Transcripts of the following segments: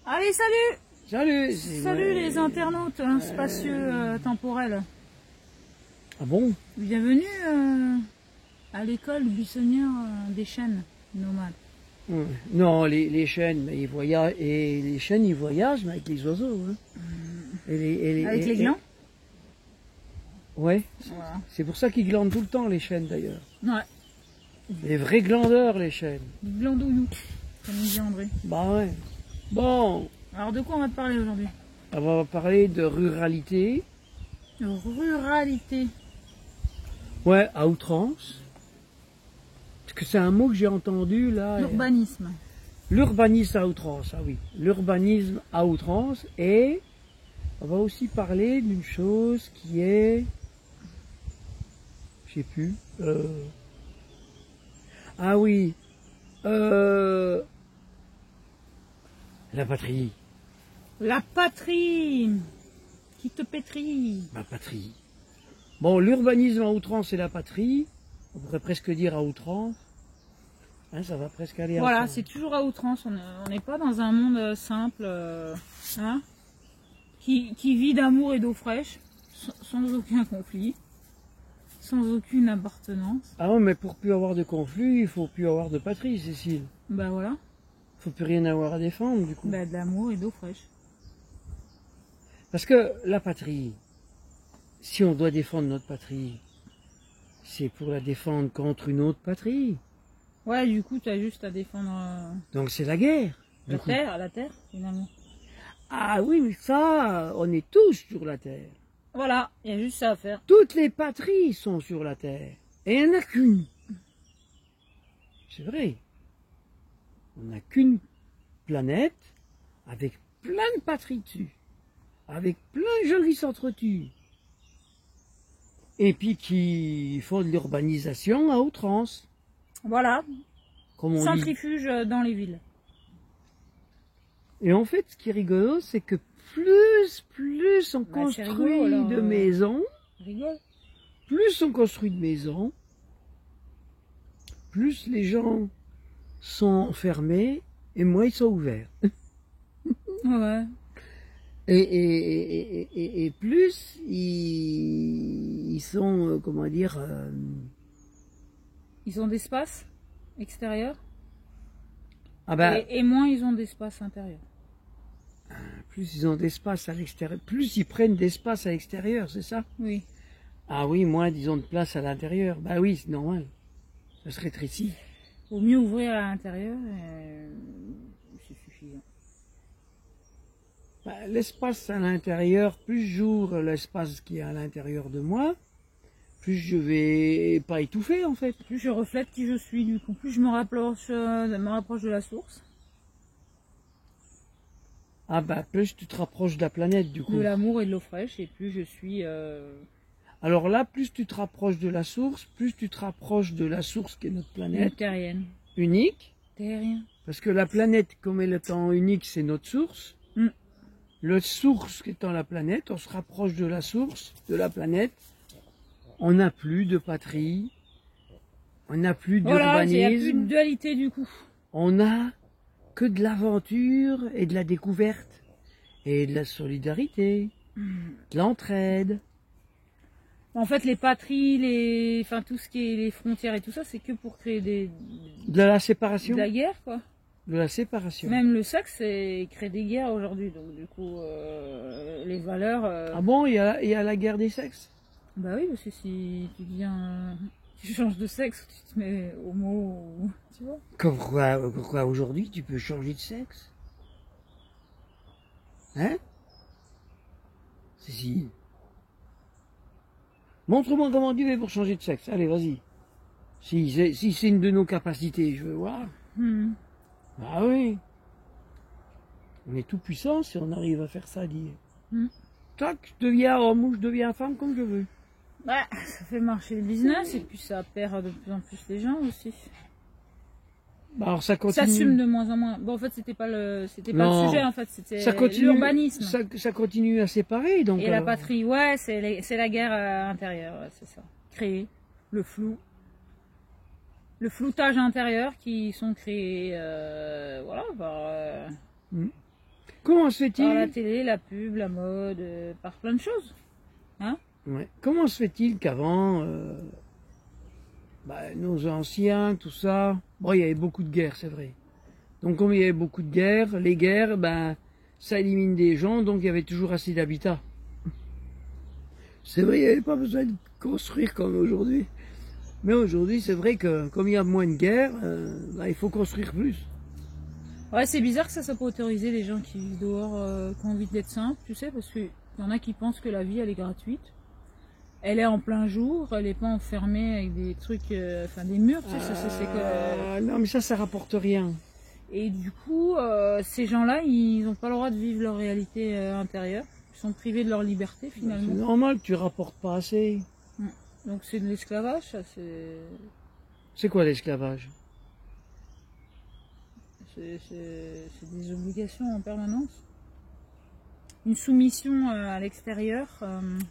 Allez, salut! Salut! Salut les internautes spacieux temporels. Ah bon? Bienvenue à l'école buissonnière des chênes nomades. Non, les chênes, mais ils voyagent, et les chênes, ils voyagent, mais avec les oiseaux. Hein. Avec les glands? Ouais. Voilà. C'est pour ça qu'ils glandent tout le temps, les chênes, d'ailleurs. Ouais. Les vrais glandeurs, les chênes. Des glandouillous, comme dit André. Bah ouais. Bon. Alors de quoi on va te parler aujourd'hui? On va parler de ruralité. Ruralité. Ouais, à outrance. Parce que c'est un mot que j'ai entendu là. L'urbanisme. L'urbanisme à outrance, ah oui. L'urbanisme à outrance. Et on va aussi parler d'une chose qui est... Je sais plus. Ah oui. La patrie. La patrie qui te pétrit. Ma patrie. Bon, l'urbanisme à outrance et la patrie, on pourrait presque dire à outrance. Hein, ça va presque aller Voilà, ensemble. c'est toujours à outrance. On n'est pas dans un monde simple, hein, qui vit d'amour et d'eau fraîche, sans aucun conflit, sans aucune appartenance. Ah ouais, mais pour plus avoir de conflit, il faut plus avoir de patrie, Cécile. Bah voilà. Faut plus rien avoir à défendre, du coup. Bah de l'amour et d'eau fraîche. Parce que la patrie, si on doit défendre notre patrie, c'est pour la défendre contre une autre patrie. Ouais, du coup, t'as juste à défendre Donc c'est la guerre. la terre, finalement. Ah oui, mais ça, on est tous sur la terre. Voilà, il y a juste ça à faire. Toutes les patries sont sur la terre. Et il n'y en a qu'une. C'est vrai. On n'a qu'une planète avec plein de patries dessus. Avec plein de gens qui s'entretuent. Et puis qui font de l'urbanisation à outrance. Voilà, Comme on dit. centrifuge dans les villes. Et en fait, ce qui est rigolo, c'est que plus on construit rigolo, alors, de maisons, Rigole. plus on construit de maisons, plus les gens sont fermés et moins ils sont ouverts. Ouais. Et plus ils sont, comment dire... Ils ont d'espace extérieur ah ben, et moins ils ont d'espace intérieur. plus ils ont d'espace à l'extérieur, plus ils prennent d'espace à l'extérieur, c'est ça? Oui. Ah oui, moins ils ont de place à l'intérieur. Bah oui, c'est normal. Ça se rétrécit. Vaut mieux ouvrir à l'intérieur, c'est suffisant. Bah, l'espace à l'intérieur, plus j'ouvre l'espace qui est à l'intérieur de moi, plus je vais pas étouffer en fait. Plus je reflète qui je suis, du coup, plus je me rapproche de la source. Ah bah plus tu te rapproches de la planète du coup. De l'amour et de l'eau fraîche, et plus je suis... Alors là, plus tu te rapproches de la source, plus tu te rapproches de la source qui est notre planète. terrienne. Unique. Terrien. Parce que la planète, comme elle étant unique, c'est notre source. Mm. Le source étant la planète, on se rapproche de la source, de la planète. On n'a plus de patrie. On n'a plus Voilà, il n'y a plus d'urbanisme. de dualité du coup. On n'a que de l'aventure et de la découverte. Et de la solidarité. De l'entraide. En fait, les patries, enfin tout ce qui est les frontières et tout ça, c'est que pour créer De la séparation. de la guerre, quoi. De la séparation. Même le sexe, c'est crée des guerres aujourd'hui. Donc du coup, les valeurs... Ah bon, il y a la guerre des sexes? Bah oui, parce que si tu deviens... tu changes de sexe, tu te mets homo, tu vois. Pourquoi aujourd'hui tu peux changer de sexe? Hein? Si. Montre-moi comment tu fais pour changer de sexe. Allez, vas-y. Si c'est une de nos capacités, je veux voir. Ah oui. On est tout puissant si on arrive à faire ça, dire. Tac, je deviens homme ou je deviens femme comme je veux. Bah, ça fait marcher le business et puis ça perd de plus en plus les gens aussi. Bah alors ça Ça continue. s'assume de moins en moins. Bon, en fait, c'était pas le sujet, en fait, c'était continue, l'urbanisme. Ça continue à séparer, donc. Et la patrie, ouais, c'est la guerre intérieure, ouais, c'est ça. Créer le flou. Le floutage intérieur qui sont créés, voilà, par... Comment se Par la fait-il télé, la pub, la mode, par plein de choses. Hein? ouais. Comment se fait-il qu'avant, nos anciens, tout ça, bon, il y avait beaucoup de guerres, c'est vrai. Donc comme il y avait beaucoup de guerres, les guerres, ça élimine des gens, donc il y avait toujours assez d'habitat. C'est vrai, il n'y avait pas besoin de construire comme aujourd'hui. Mais aujourd'hui, c'est vrai que comme il y a moins de guerres, il faut construire plus. Ouais, c'est bizarre que ça soit pas autorisé, les gens qui vivent dehors, qui ont envie d'être simples, tu sais, parce qu'il y en a qui pensent que la vie, elle est gratuite. Elle est en plein jour, elle n'est pas enfermée avec des trucs, des murs, tu sais, c'est que... Non, mais ça rapporte rien. Et du coup, ces gens-là, ils n'ont pas le droit de vivre leur réalité intérieure. Ils sont privés de leur liberté, finalement. C'est normal que tu rapportes pas assez. Donc c'est de l'esclavage, ça, C'est quoi l'esclavage? c'est des obligations en permanence. Une soumission à l'extérieur.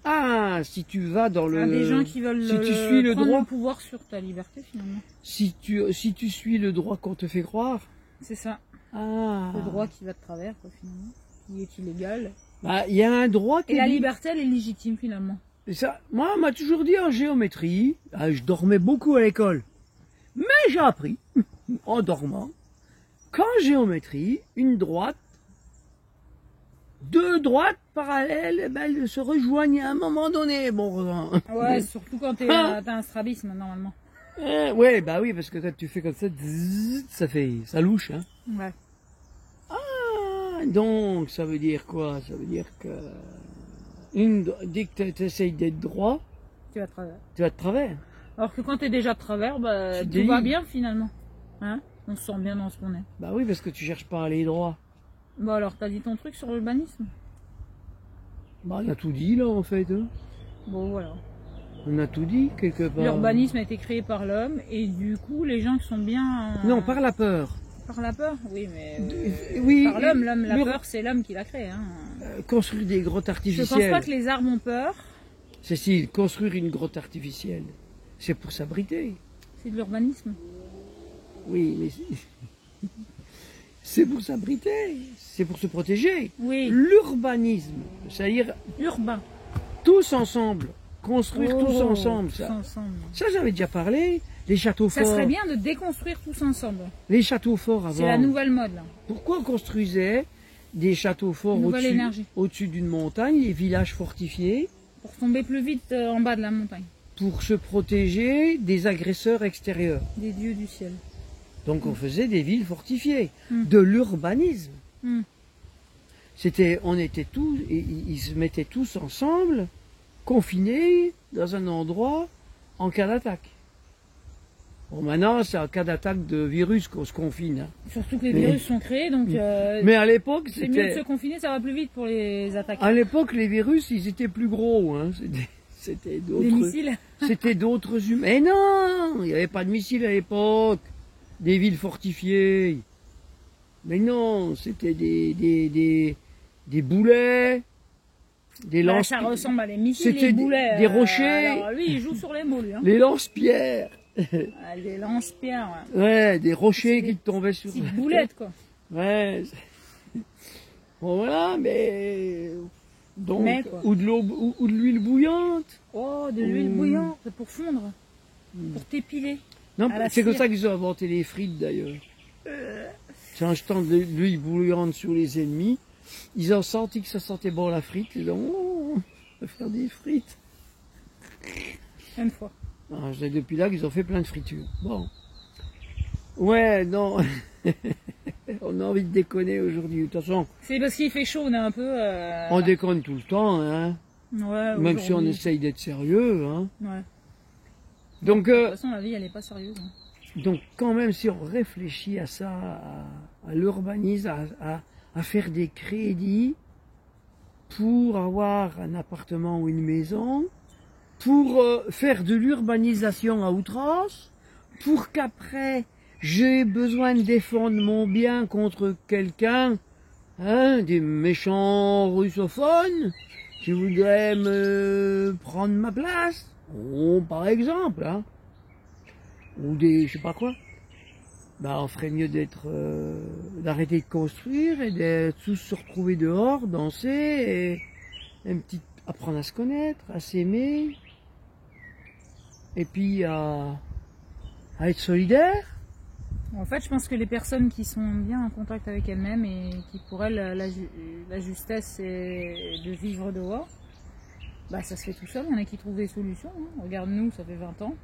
Ah, si tu vas dans le... À des gens qui veulent si tu suis le prendre droit, le pouvoir sur ta liberté, finalement. si tu suis le droit qu'on te fait croire. C'est ça. Ah. Le droit qui va de travers, quoi, finalement. Qui est illégal. Il y a un droit qui Et est la dit- liberté, elle est légitime, finalement. Et ça, moi, on m'a toujours dit en géométrie, je dormais beaucoup à l'école, mais j'ai appris, en dormant, qu'en géométrie, une droite, deux droites parallèles, elles se rejoignent à un moment donné. Bon, Ouais, surtout quand t'as un strabisme, normalement. ouais, oui, parce que quand tu fais comme ça, zzz, ça louche, hein. Ouais. Ah, donc, ça veut dire quoi? Ça veut dire que dès que tu essayes d'être droit, Tu vas de travers. tu vas de travers. Alors que quand t'es déjà de travers, C'est tout délié. va bien, finalement. Hein? On se sent bien dans ce qu'on est. Bah oui, parce que tu cherches pas à aller droit. Bon, alors, t'as dit ton truc sur l'urbanisme? On a tout dit là en fait. Hein. Bon, voilà. On a tout dit quelque part. L'urbanisme a été créé par l'homme, et du coup, les gens qui sont bien... Non, par la peur. Par la peur? Oui, mais... Oui. par l'homme, la l'ur- peur, c'est l'homme qui l'a créé. Hein. Construire des grottes Je pense artificielles. pas que les arbres ont peur, Cécile, construire une grotte artificielle, c'est pour s'abriter. c'est de l'urbanisme. Oui, mais c'est pour s'abriter, c'est pour se protéger. Oui, L'urbanisme, c'est-à-dire urbain. tous ensemble, construire tous Oh, ensemble. tous Ça, ensemble. ça j'avais déjà parlé. Les châteaux Ça forts. serait bien de déconstruire tous ensemble. Les châteaux forts avant. C'est la nouvelle mode, là. Pourquoi on construisait des châteaux forts Nouvelle énergie. au-dessus d'une montagne, des villages fortifiés, Pour tomber plus vite en bas de la montagne. pour se protéger des agresseurs extérieurs. Des dieux du ciel. Donc on faisait des villes fortifiées, Mm. de l'urbanisme. Mm. On était tous, ils se mettaient tous ensemble, confinés dans un endroit en cas d'attaque. Bon, maintenant c'est en cas d'attaque de virus qu'on se confine. Hein. Surtout que les virus sont créés, donc Mais à l'époque, c'est mieux de se c'était, confiner, ça va plus vite pour les attaques. à l'époque les virus, ils étaient plus gros. Hein. C'était Les d'autres. missiles. C'était d'autres humains. Mais non, il n'y avait pas de missiles à l'époque. Des villes fortifiées. Mais non, c'était des boulets, des Bah, lance ça ressemble à des missiles, C'était les boulets. des rochers. Alors, lui, il joue sur les mots, lui. Hein. les lance-pierres. Ah, les lance-pierres. Ouais. Ouais, des rochers C'est qui te tombaient sur Petites la boulettes, quoi. tête. Ouais. Bon, voilà, mais donc Mais, quoi. ou de l'eau ou de l'huile bouillante. Oh, de l'huile Mmh. bouillante pour fondre. Pour t'épiler. Non, À la c'est comme cire. ça qu'ils ont inventé les frites d'ailleurs. C'est en jetant de l'huile bouillante sur les ennemis, ils ont senti que ça sentait bon la frite, ils ont oh, on va faire des frites. Une fois. Ah, c'est depuis là qu'ils ont fait plein de fritures. Bon. Ouais, non. On a envie de déconner aujourd'hui. De toute façon, C'est parce qu'il fait chaud, on est un peu... on déconne tout le temps, hein. Ouais, Même si on aujourd'hui. essaye d'être sérieux, hein. Ouais. Donc, De toute façon, la vie, elle est pas sérieuse. Hein. donc quand même, si on réfléchit à ça, à l'urbanisme, à faire des crédits pour avoir un appartement ou une maison, pour faire de l'urbanisation à outrance, pour qu'après j'ai besoin de défendre mon bien contre quelqu'un, hein, des méchants russophones qui voudraient me prendre ma place, par exemple, hein, ou des, je sais pas quoi. bah, on ferait mieux d'arrêter de construire et de tous se retrouver dehors, danser et apprendre à se connaître, à s'aimer, et puis à être solidaire. En fait, je pense que les personnes qui sont bien en contact avec elles-mêmes et qui pour elles la justesse est de vivre dehors, bah ça se fait tout seul. Il y en a qui trouvent des solutions. Hein. Regarde-nous, ça fait 20 ans.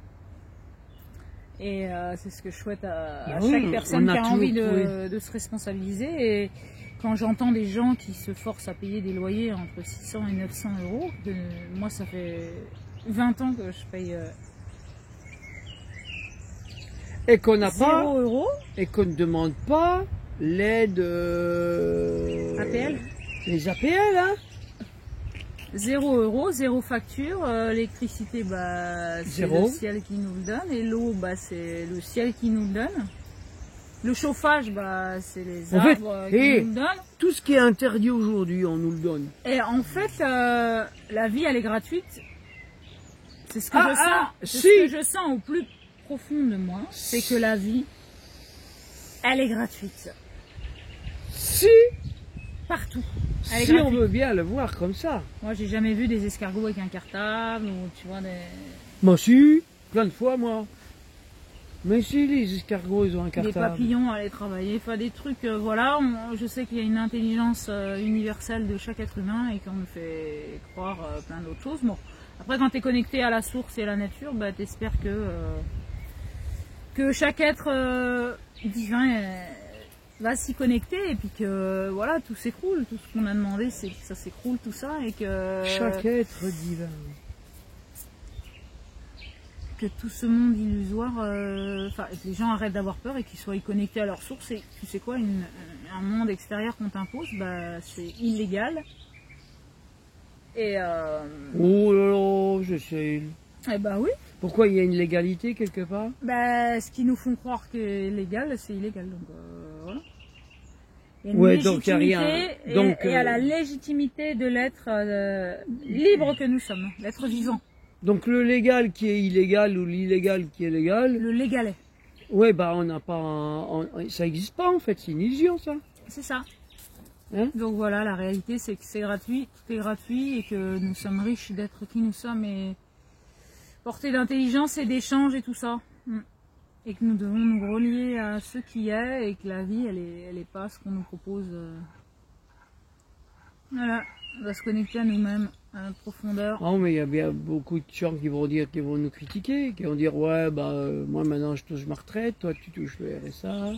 Et c'est ce que je souhaite à chaque personne qui a envie de se responsabiliser. Et quand j'entends des gens qui se forcent à payer des loyers entre 600 et 900 euros, moi ça fait 20 ans que je paye et qu'on n'a 0 euros. Et qu'on ne demande pas l'aide APL. Les APL, hein. 0 euros, 0 facture, l'électricité, bah, c'est le ciel qui nous le donne, et l'eau, bah, c'est le ciel qui nous le donne. Le chauffage, bah, c'est les arbres qui nous le donnent. Tout ce qui est interdit aujourd'hui, on nous le donne. Et en fait, la vie, elle est gratuite. C'est ce que je sens. Ce que je sens au plus profond de moi, c'est que la vie, elle est gratuite. Si partout. Si on veut bien le voir comme ça. Moi, j'ai jamais vu des escargots avec un cartable ou tu vois des. Moi, si, plein de fois, moi. Mais si, les escargots, ils ont un cartable. Des papillons à aller travailler, enfin des trucs, voilà. Je sais qu'il y a une intelligence universelle de chaque être humain et qu'on nous fait croire plein d'autres choses. Bon, après, quand tu es connecté à la source et à la nature, bah, tu espères que chaque être divin va s'y connecter et puis que voilà, tout s'écroule. Tout ce qu'on a demandé, c'est que ça s'écroule, tout ça, et que chaque être divin, que tout ce monde illusoire, que les gens arrêtent d'avoir peur et qu'ils soient connectés à leur source. Et tu sais quoi, un monde extérieur qu'on t'impose, bah, c'est illégal. Et oh là là, je sais. Eh bah oui. Pourquoi il y a une légalité quelque part? Bah, ce qu'ils nous font croire que est légal, c'est illégal. Donc voilà. Il y a une donc il n'y a rien. Et à la légitimité de l'être libre que nous sommes, l'être vivant. Donc le légal qui est illégal ou l'illégal qui est légal. Le légal est. Ouais, bah on n'a pas, ça n'existe pas en fait, c'est une illusion ça. C'est ça. Hein? Donc voilà, la réalité c'est que c'est gratuit, tout est gratuit et que nous sommes riches d'être qui nous sommes et portés d'intelligence et d'échange et tout ça. Et que nous devons nous relier à ce qui est et que la vie elle est pas ce qu'on nous propose. Voilà, on va se connecter à nous-mêmes, à notre profondeur. Non, mais il y a bien beaucoup de gens qui vont nous critiquer, qui vont dire ouais bah moi maintenant je touche ma retraite, toi tu touches le RSA.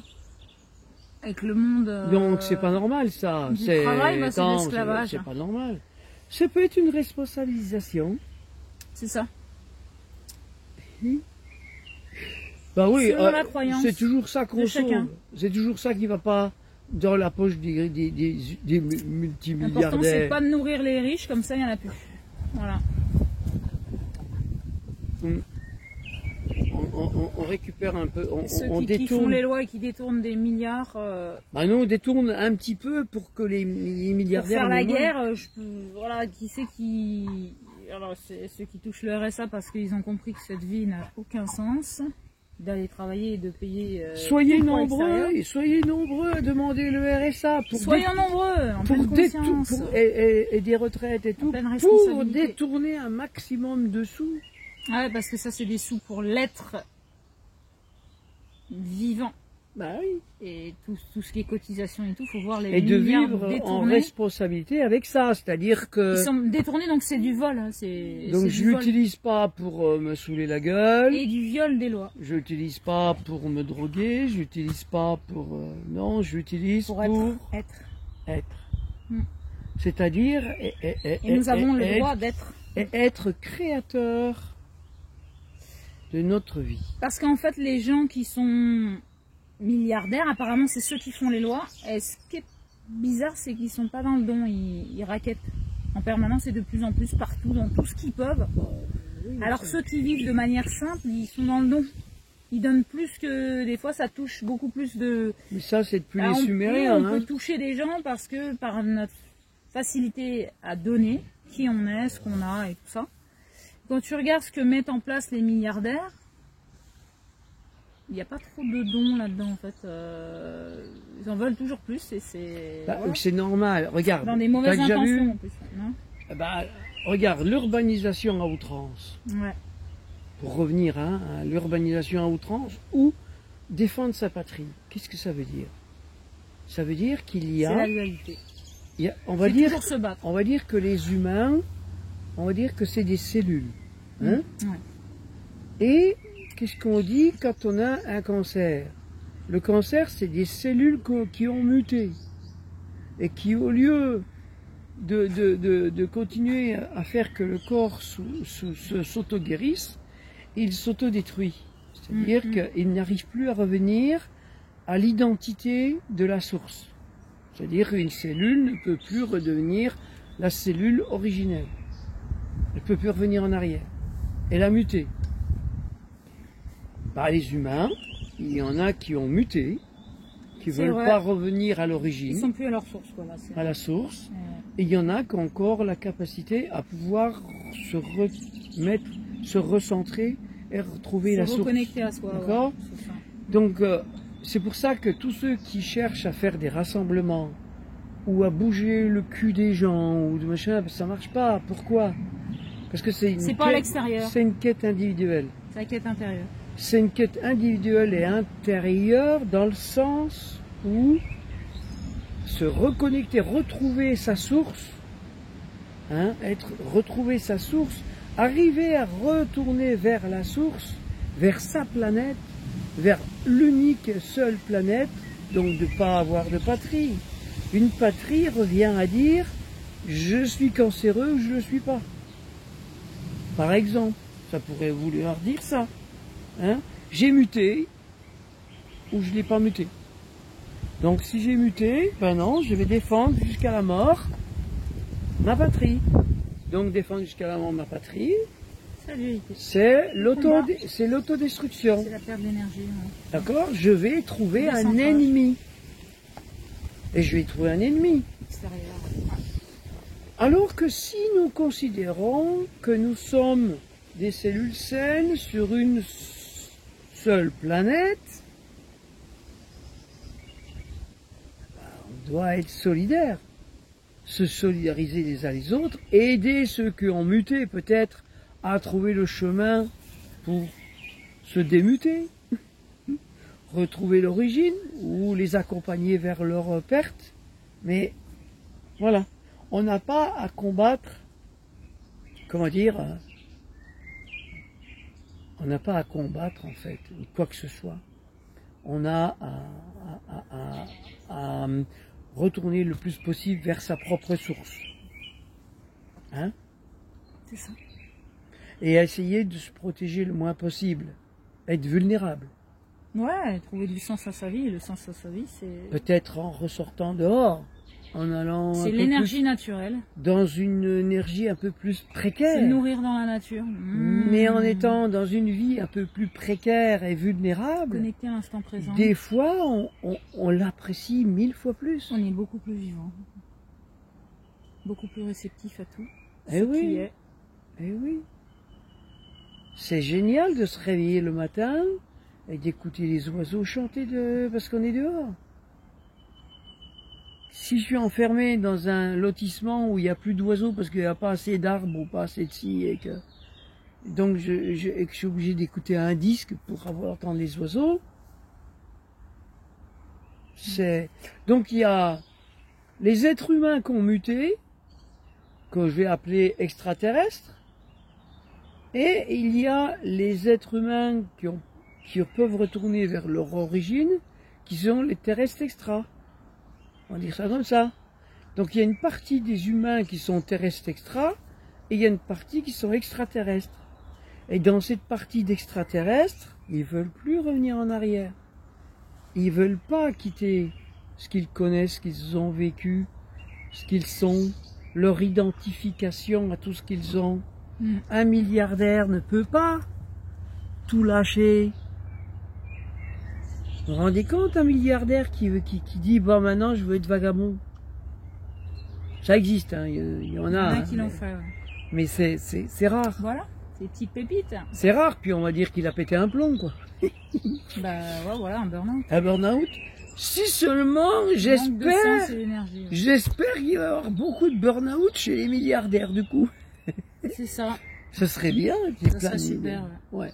Avec le monde. Donc c'est pas normal ça. C'est travail, bah, c'est l'esclavage. C'est pas normal. Ça peut être une responsabilisation. C'est ça. Bah oui, selon la croyance c'est toujours ça qu'on sauve. C'est toujours ça qui va pas dans la poche des multimilliardaires. L'important c'est pas de nourrir les riches, comme ça il n'y en a plus. Voilà. On récupère un peu, on détourne. Qui font les lois et qui détournent des milliards. Bah non, on détourne un petit peu pour que les milliardaires. Pour faire la guerre, voilà, qui c'est qui. Alors c'est ceux qui touchent le RSA parce qu'ils ont compris que cette vie n'a aucun sens. D'aller travailler et de payer. Soyez nombreux à demander le RSA. Soyons nombreux, en pleine conscience. Et des retraites et tout, pour détourner un maximum de sous. Ouais, parce que ça c'est des sous pour l'être vivant. Bah oui. Et tout ce qui est cotisation et tout, faut voir les et de milliards vivre détournés. En responsabilité avec ça, c'est-à-dire que... Ils sont détournés, donc c'est du vol. Hein, donc je l'utilise pas pour me saouler la gueule. Et du viol des lois. Je l'utilise pas pour me droguer, je l'utilise pas pour... non, je l'utilise pour... Être. C'est-à-dire... Et nous avons le droit d'être. Et être créateur de notre vie. Parce qu'en fait, les gens qui sont... milliardaires, apparemment c'est ceux qui font les lois, et ce qui est bizarre c'est qu'ils sont pas dans le don, ils raquettent en permanence et de plus en plus partout, dans tout ce qu'ils peuvent. Alors ceux qui vivent de manière simple, ils sont dans le don, ils donnent plus que, des fois ça touche beaucoup plus de... Mais ça c'est depuis les Sumériens. On peut toucher des gens parce que par notre facilité à donner, qui on est, ce qu'on a et tout ça. Quand tu regardes ce que mettent en place les milliardaires, Il n'y a pas trop de dons là-dedans en fait. Ils en veulent toujours plus et c'est. Bah, Voilà. c'est normal. Regarde. Dans des mauvaises t'as déjà vu intentions en plus. Non Bah, regarde, l'urbanisation à outrance. ouais. Pour revenir à l'urbanisation à outrance ou défendre sa patrie. Qu'est-ce que ça veut dire? Ça veut dire qu'il y C'est la a, dualité. on va C'est dire, toujours se battre. on va dire que les humains, on va dire que c'est des cellules. Hein? Ouais. Et qu'est-ce qu'on dit quand on a un cancer? Le cancer, c'est des cellules qui ont muté et qui, au lieu de continuer à faire que le corps s'auto-guérisse, il s'auto-détruit. C'est-à-dire qu'il n'arrive plus à revenir à l'identité de la source. C'est-à-dire qu'une cellule ne peut plus redevenir la cellule originelle. Elle ne peut plus revenir en arrière. Elle a muté. Bah, les humains, il y en a qui ont muté, qui ne veulent pas revenir à Ils l'origine, sont plus à leur source quoi là. à la source. Et il y en a qui ont encore la capacité à pouvoir se remettre, se recentrer et retrouver la Se source. reconnecter à soi. D'accord. Ouais, c'est ça. Donc c'est pour ça que tous ceux qui cherchent à faire des rassemblements ou à bouger le cul des gens ou de machin, ça marche pas. Pourquoi? Parce que c'est pas à l'extérieur. C'est une quête individuelle. C'est la quête intérieure. C'est une quête individuelle et intérieure dans le sens où se reconnecter, retrouver sa source, hein, retrouver sa source, arriver à retourner vers la source, vers sa planète, vers l'unique seule planète, donc de ne pas avoir de patrie. Une patrie revient à dire je suis cancéreux ou je ne le suis pas. Par exemple, ça pourrait vouloir dire ça. Hein? J'ai muté ou je ne l'ai pas muté. Donc si j'ai muté, ben non, je vais défendre jusqu'à la mort ma patrie. Donc défendre jusqu'à la mort ma patrie, c'est l'autodestruction. C'est la perte d'énergie. Ouais. D'accord? Je vais trouver un Décentrage. ennemi. Et je vais trouver un ennemi. Extérieur. Alors que si nous considérons que nous sommes des cellules saines sur une seule planète, on doit être solidaires, se solidariser les uns les autres, aider ceux qui ont muté peut-être à trouver le chemin pour se démuter, retrouver l'origine ou les accompagner vers leur perte. Mais voilà, on n'a pas à combattre, comment dire, on n'a pas à combattre en fait, quoi que ce soit. On a à retourner le plus possible vers sa propre source. Hein? C'est ça. Et à essayer de se protéger le moins possible. Être vulnérable. Ouais, trouver du sens à sa vie. Le sens à sa vie, c'est... Peut-être en ressortant dehors, en allant... C'est l'énergie naturelle. Dans une énergie un peu plus précaire. C'est nourrir dans la nature. Mais en étant dans une vie un peu plus précaire et vulnérable, connecté à l'instant présent. Des fois, on l'apprécie 1000 fois plus. On est beaucoup plus vivant. Beaucoup plus réceptif à tout. Eh oui. Eh oui. C'est génial de se réveiller le matin et d'écouter les oiseaux chanter parce qu'on est dehors. Si je suis enfermé dans un lotissement où il n'y a plus d'oiseaux parce qu'il n'y a pas assez d'arbres ou pas assez de ci et que donc je suis obligé d'écouter un disque pour entendre les oiseaux, donc il y a les êtres humains qui ont muté, que je vais appeler extraterrestres, et il y a les êtres humains qui peuvent retourner vers leur origine, qui sont les terrestres extra. On va dire ça comme ça. Donc il y a une partie des humains qui sont terrestres extra, et il y a une partie qui sont extraterrestres. Et dans cette partie d'extraterrestres, ils veulent plus revenir en arrière. Ils veulent pas quitter ce qu'ils connaissent, ce qu'ils ont vécu, ce qu'ils sont, leur identification à tout ce qu'ils ont. Un milliardaire ne peut pas tout lâcher. Vous vous rendez compte, un milliardaire qui dit bah maintenant je veux être vagabond. Ça existe, hein, il y en a. Qui l'ont fait, ouais. Mais c'est rare. Voilà. Des petites pépites. C'est rare, puis on va dire qu'il a pété un plomb, quoi. Bah ouais, voilà, un burn-out. Un burn-out. Si seulement, Manque de j'espère, sens et d'énergie. Ouais. j'espère qu'il va y avoir beaucoup de burn-out chez les milliardaires, du coup. C'est ça. Ce serait bien. qu'il y ait Ça plein serait de- super. Ouais. Ouais.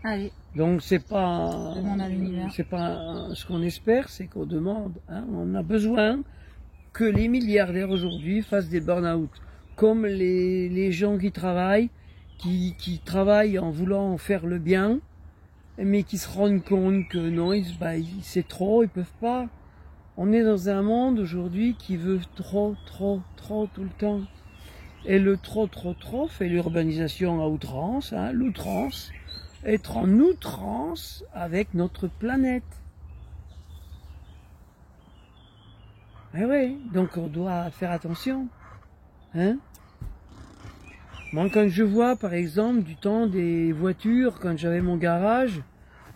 Allez, Donc c'est pas, demande à l'univers. c'est pas ce qu'on espère, c'est qu'on demande. Hein, on a besoin que les milliardaires aujourd'hui fassent des burn-out, comme les gens qui travaillent, qui travaillent en voulant faire le bien, mais qui se rendent compte que non, c'est trop, ils peuvent pas. On est dans un monde aujourd'hui qui veut trop tout le temps. Et le trop fait l'urbanisation à outrance, hein, l'outrance, être en outrance avec notre planète. Eh oui, donc on doit faire attention. Hein? Moi, quand je vois, par exemple, du temps des voitures, quand j'avais mon garage,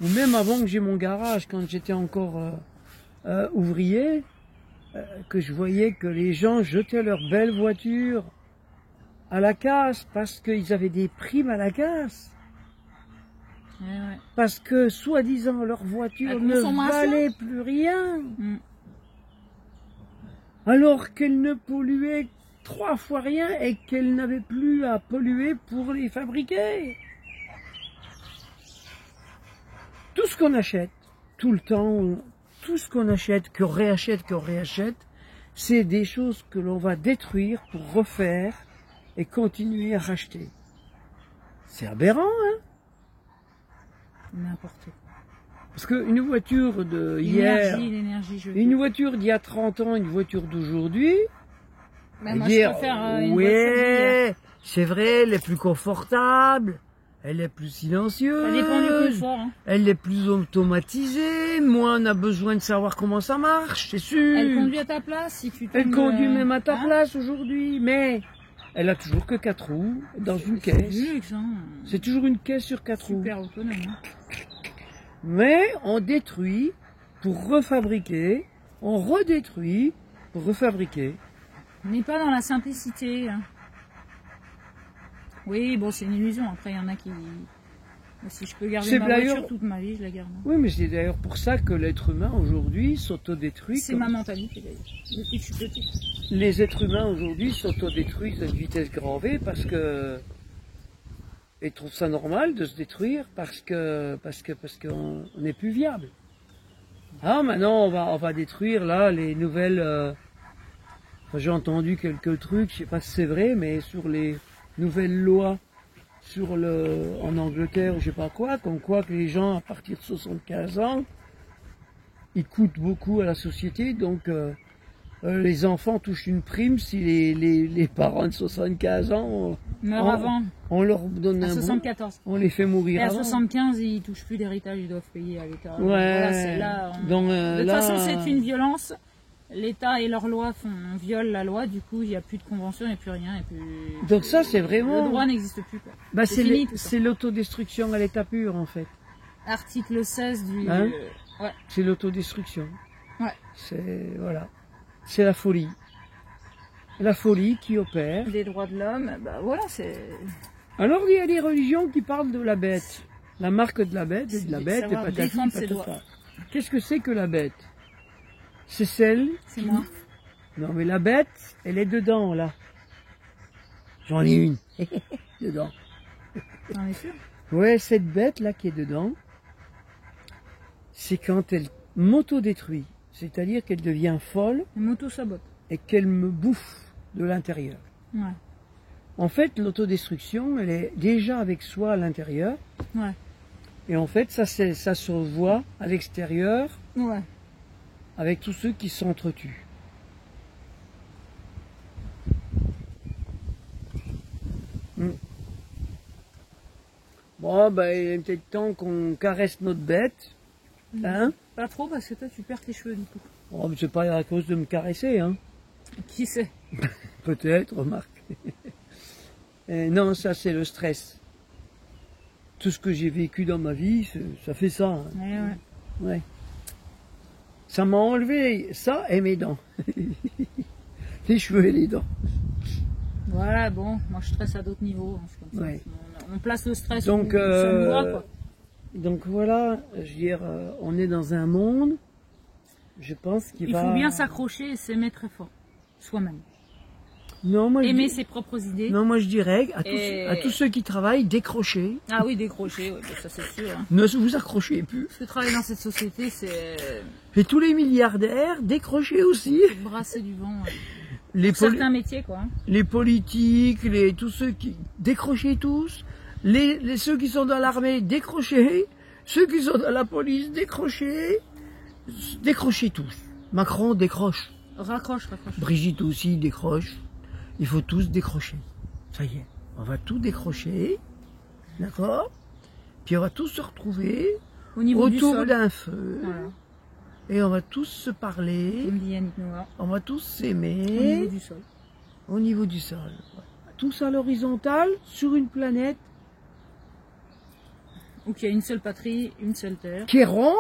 ou même avant que j'ai mon garage, quand j'étais encore ouvrier, que je voyais que les gens jetaient leurs belles voitures à la casse parce qu'ils avaient des primes à la casse. Ouais. Parce que, soi-disant, leur voiture La ne consommation. valait plus rien. Mm. Alors qu'elle ne polluait 3 fois rien et qu'elle n'avait plus à polluer pour les fabriquer. Tout ce qu'on achète, tout le temps, tout ce qu'on achète, qu'on réachète, c'est des choses que l'on va détruire pour refaire et continuer à racheter. C'est aberrant, hein? N'importe quoi. Parce qu'une voiture de hier, L'énergie, je une voiture d'il y a 30 ans, une voiture d'aujourd'hui, Mais moi, dire, je préfère une voiture ouais, c'est vrai, elle est plus confortable, elle est plus silencieuse, Ça dépend du confort. Hein. elle est plus automatisée, moins on a besoin de savoir comment ça marche, c'est sûr. Elle conduit à ta place si tu tombes, Elle conduit même à ta hein. place aujourd'hui, mais elle a toujours que 4 roues dans une C'est caisse. du luxe, hein. C'est toujours une caisse sur 4 roues. Super autonome. Hein. Mais on détruit pour refabriquer, on redétruit pour refabriquer. On n'est pas dans la simplicité. Hein. Oui, bon, c'est une illusion. Après, il y en a qui... Si je peux garder C'est ma d'ailleurs- voiture toute ma vie, je la garde. Hein. Oui, mais c'est d'ailleurs pour ça que l'être humain aujourd'hui s'autodétruit. C'est ma mentalité, d'ailleurs. Depuis que je suis petite. Les êtres humains aujourd'hui s'autodétruisent à une vitesse grand V parce que ils trouvent ça normal de se détruire parce qu'on n'est plus viable. Ah, maintenant on va détruire là les nouvelles. Enfin, j'ai entendu quelques trucs, je sais pas si c'est vrai, mais sur les nouvelles lois en Angleterre ou je sais pas quoi, comme quoi que les gens à partir de 75 ans, ils coûtent beaucoup à la société, donc les enfants touchent une prime si les parents de 75 ans, Meurt avant. on leur donne À un bout, 74. on les fait Et mourir à avant. 75, ils touchent plus d'héritage, ils doivent payer à l'État. Ouais. Voilà, c'est là, Donc, de toute là, façon, c'est une violence. L'État et leurs lois violent la loi, du coup, il n'y a plus de convention, il n'y a plus rien. Et puis, Donc ça, c'est vraiment... Le droit n'existe plus. Quoi. Bah, c'est fini, tout ça. c'est l'autodestruction à l'état pur, en fait. Article 16 du... Hein ouais. C'est l'autodestruction. Ouais. Voilà. C'est la folie. La folie qui opère. Des droits de l'homme, bah voilà, c'est... Alors, il y a des religions qui parlent de la bête. La marque de la bête, et de la C'est bête, et savoir patati, défendre ses patata. droits. Qu'est-ce que c'est que la bête? C'est celle... C'est moi. Non, mais la bête, elle est dedans, là. J'en ai une. Dedans. On est sûr. Ouais, cette bête-là qui est dedans, c'est quand elle m'auto-détruit. C'est-à-dire qu'elle devient folle Le moto-sabote. et qu'elle me bouffe de l'intérieur. Ouais. En fait, l'autodestruction, elle est déjà avec soi à l'intérieur. Ouais. Et en fait, ça se voit à l'extérieur Ouais. avec tous ceux qui s'entretuent. Bon, ben, il est peut-être temps qu'on caresse notre bête. Hein? Pas trop parce que toi tu perds tes cheveux du coup. Oh, mais c'est pas à cause de me caresser, hein. Qui sait? Peut-être, remarque. Non, ça c'est le stress. Tout ce que j'ai vécu dans ma vie, ça fait ça. Hein. Ouais, ouais. Ouais. Ça m'a enlevé ça et mes dents. Les cheveux et les dents. Voilà, bon, moi je stresse à d'autres niveaux. Hein, c'est comme ça. Ouais. on place le stress Donc, où ça nous va, quoi. donc voilà, je veux dire, on est dans un monde, je pense qu'il Il va... faut bien s'accrocher et s'aimer très fort, soi-même. Non, moi, Aimer ses propres idées. non, moi je dirais Et- à tous ceux qui travaillent, décrochez. Ah oui, décrocher, ouais, ça c'est sûr. Hein. Ne vous accrochez plus. Parce que travailler dans cette société, c'est Et tous les milliardaires, décrochez aussi. brasser du vent. Ouais. Les, Pour certains métiers, quoi. Hein. les politiques, tous ceux qui... Décrochez tous. Ceux qui sont dans l'armée, décrochez. Ceux qui sont dans la police, décrochez. Décrochez tous. Macron décroche. Raccroche, raccroche. Brigitte aussi décroche. Il faut tous décrocher. Ça y est, on va tout décrocher. D'accord? Puis on va tous se retrouver Au niveau du autour sol. d'un feu. Voilà. Et on va tous se parler. Comme dit Yannick Noah. On va tous Au niveau s'aimer du sol. au niveau du sol. Tous à l'horizontale, sur une planète Où il y a une seule patrie, une seule terre, qui est ronde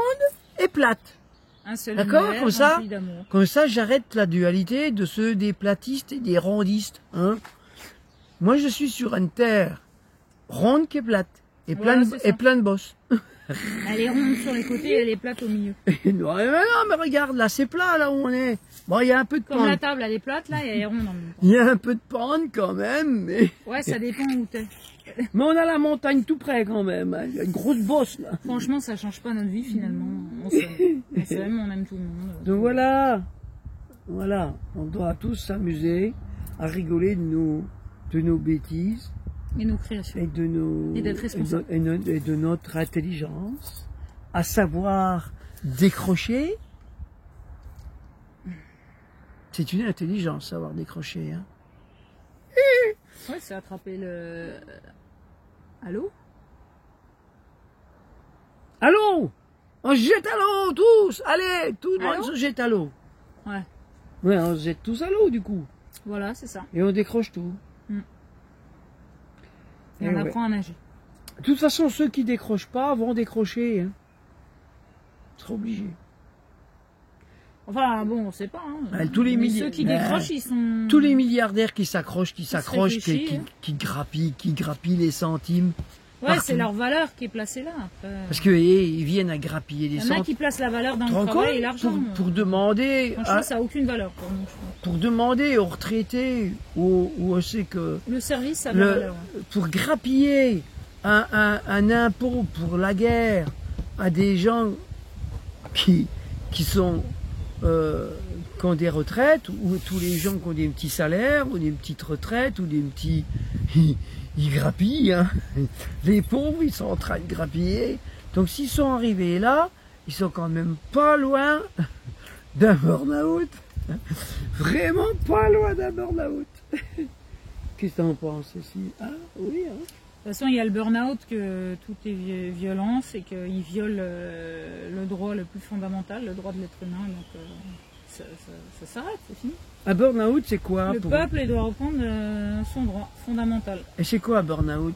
et plate. un seul D'accord, univers, comme ça. rempli d'amour. Comme ça, j'arrête la dualité de ceux des platistes et des rondistes. Hein. Moi, je suis sur une terre ronde qui est plate et Voilà, pleine, c'est ça. et plein de bosses. Elle est ronde sur les côtés, elle est plate au milieu. Non, mais regarde, là, c'est plat, là où on est. Bon, il y a un peu de Comme la pente. table, elle est plate, là, et elle est ronde en même temps. Il y a un peu de pente quand même, mais... Ouais, ça dépend où t'es. Mais on a la montagne tout près quand même. Hein. Il y a une grosse bosse, là. Franchement, ça change pas notre vie, finalement. On s'aime, on aime tout le monde. Donc voilà. Voilà. On doit tous s'amuser à rigoler de nos bêtises Et nos créations. et de nos... Et d'être responsable. et de notre intelligence. À savoir décrocher. C'est une intelligence, savoir décrocher. Hein. Ouais, c'est attraper le... Allô? Allô? On se jette à l'eau, tous! Allez, tout le monde Allô? se jette à l'eau. Ouais. Ouais, on se jette tous à l'eau, du coup. Voilà, c'est ça. Et on décroche tout. Et Eh on ouais. apprend à nager. De toute façon, ceux qui décrochent pas vont décrocher. Hein. Ils seront obligés. Enfin, bon, on sait pas. Hein. Ouais, tous les Mais milli- ceux qui Ouais. décrochent, ils sont... Tous les milliardaires qui s'accrochent, se réfléchissent, hein. qui grappillent les centimes. Ouais, partout. c'est leur valeur qui est placée là. Après. Parce qu'ils viennent à grappiller des Il y en a centimes. qui placent la valeur dans Tu te le rends travail compte et l'argent. pour demander, Franchement, ça n'a aucune valeur pour nous, je pense. pour demander aux retraités, ou on sait que Le service, ça a de la valeur. pour grappiller un impôt pour la guerre à des gens qui sont qui ont des retraites, ou tous les gens qui ont des petits salaires, ou des petites retraites, ou des petits... Ils grappillent, hein. Les pauvres, ils sont en train de grappiller. Donc s'ils sont arrivés là, ils sont quand même pas loin d'un burn-out. Vraiment pas loin d'un burn-out. Qu'est-ce que t'en penses aussi? Ah oui, hein. De toute façon, il y a le burn-out, que tout est violence et qu'il viole le droit le plus fondamental, le droit de l'être humain. Donc ça s'arrête, c'est fini. Un burn-out, c'est quoi Le peuple, il doit reprendre son droit fondamental. Et c'est quoi un burn-out?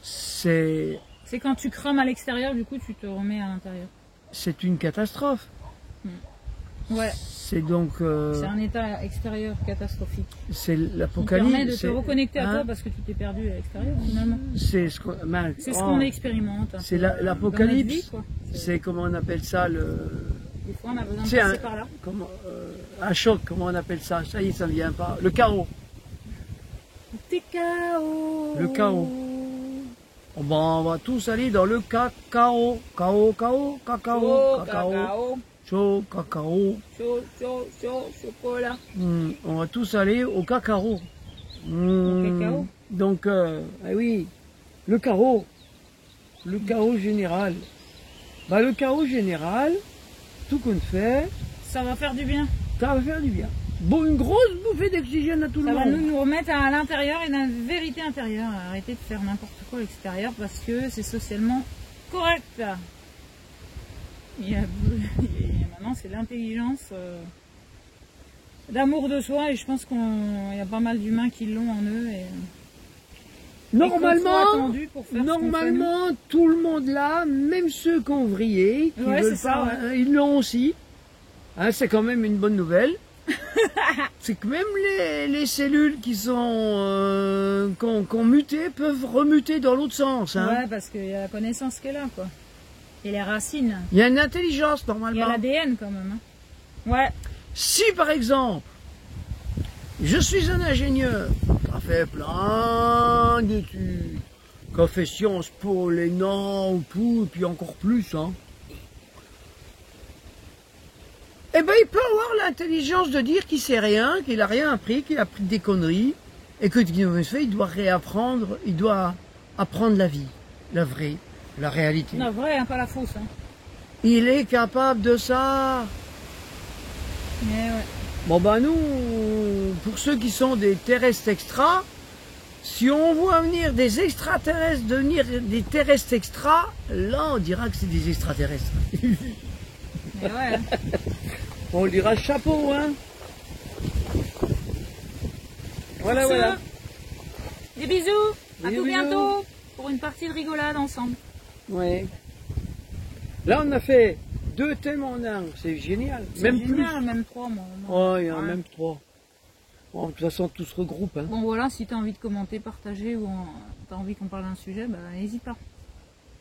C'est C'est quand tu crames à l'extérieur, du coup, tu te remets à l'intérieur. une catastrophe. Ouais, C'est donc c'est un état extérieur catastrophique. c'est Qui l'apocalypse. permet de te c'est- reconnecter à hein, toi parce que tu t'es perdu à l'extérieur, finalement. C'est ce qu'on C'est ce qu'on expérimente. un c'est peu la- dans notre l'apocalypse. vie, quoi. C'est comment on appelle ça le Des fois, on a besoin de c'est passer par là. un choc, comment on appelle ça? Ça y est, ça ne vient pas. Le chaos. T'es KO. Le chaos. Oh, ben, on va tous aller dans le cacao. Cacao, cacao, cacao, Chaud, cacao. cacao. Chaud, cacao. Chaud, chocolat. On va tous aller au cacao. Au cacao. Donc, eh oui, le chaos. Le chaos général. Bah, le chaos général, tout qu'on fait, Ça va faire du bien. ça va faire du bien. Bon, une grosse bouffée d'oxygène à tout Ça le va monde. nous remettre à l'intérieur et dans la vérité intérieure. Arrêter de faire n'importe quoi à l'extérieur parce que c'est socialement correct. Et maintenant, c'est l'intelligence d'amour de soi et je pense qu'il y a pas mal d'humains qui l'ont en eux. Et qu'on soit Normalement, attendu pour faire ce qu'on fait, normalement, tout le monde là, même ceux qui ont vrillé, qui Ouais, veulent c'est ça, pas, ouais. ils l'ont aussi. Hein, c'est quand même une bonne nouvelle. c'est que même les cellules qui sont qu'on muté peuvent remuter dans l'autre sens. Hein. Ouais, parce qu'il y a la connaissance qui est là, quoi. Et les racines. Il y a une intelligence, Il y a normalement. l'ADN, quand même. Hein. Ouais. Si, par exemple, je suis un ingénieur qui a fait plein d'études, qui a fait Sciences Po, l'ENA, tout, et puis encore plus, hein. Eh ben, il peut avoir l'intelligence de dire qu'il sait rien, qu'il a rien appris, qu'il a appris des conneries, et que il doit réapprendre, il doit apprendre la vie, la vraie, la réalité. Non, vrai, hein, pas la fausse. Hein. Il est capable de ça. Mais ouais. Bon ben nous, pour ceux qui sont des terrestres extra, si on voit venir des extraterrestres devenir des terrestres extra, là on dira que c'est des extraterrestres. Mais ouais. Hein. On le dira chapeau, hein. Voilà, Sur ce, voilà. Des bisous. À Bisous, tout bisous. bientôt pour une partie de rigolade ensemble. Ouais. Là on a fait 2 thèmes en un, c'est génial. Même Génial, même 3 moi. plus. Oh, il y en a Ouais. même 3. Bon, de toute façon tout se regroupe, hein. Bon voilà, si tu as envie de commenter, partager ou tu as envie qu'on parle d'un sujet, bah, n'hésite pas.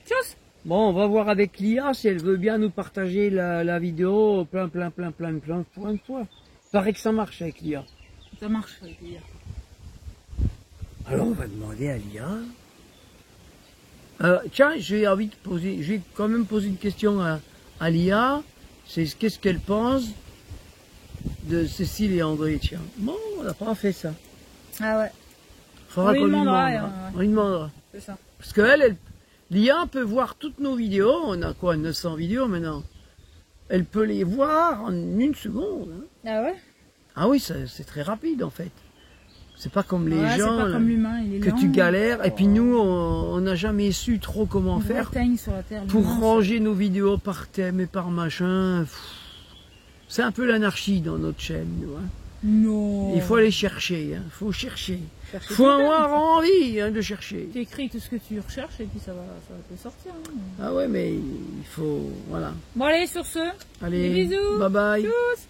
Tchuss. Bon, on va voir avec l'IA si elle veut bien nous partager la vidéo plein de fois. Il paraît que ça marche avec l'IA. Ça marche, je vais te dire. Alors on va demander à l'IA. Tiens, j'ai quand même poser une question à l'IA. C'est qu'est-ce qu'elle pense de Cécile et André, tiens. Bon, on n'a pas fait ça. Ah ouais, Faudra On lui qu'on lui demandera, demandera. ouais. On lui demandera. c'est ça. Parce que l'IA peut voir toutes nos vidéos. On a quoi, 900 vidéos maintenant. Elle peut les voir en 1 seconde. Hein. Ah ouais. Ah oui, c'est très rapide en fait. C'est pas comme les Ouais, gens c'est pas là, comme l'humain, il est que lent. tu galères. Et puis nous, on n'a jamais su trop comment On faire bataille sur la terre. pour l'humain, ranger nos vidéos par thème et par machin. C'est un peu l'anarchie dans notre chaîne. Tu vois. Non. Il faut aller chercher. Il faut chercher. Chercher Il faut tout le avoir temps. envie de chercher. Tu écris tout ce que tu recherches et puis ça va te sortir. Hein. Ah ouais, mais il faut... Voilà. Bon allez, sur ce, Allez, des bisous. bye bye. Tchuss.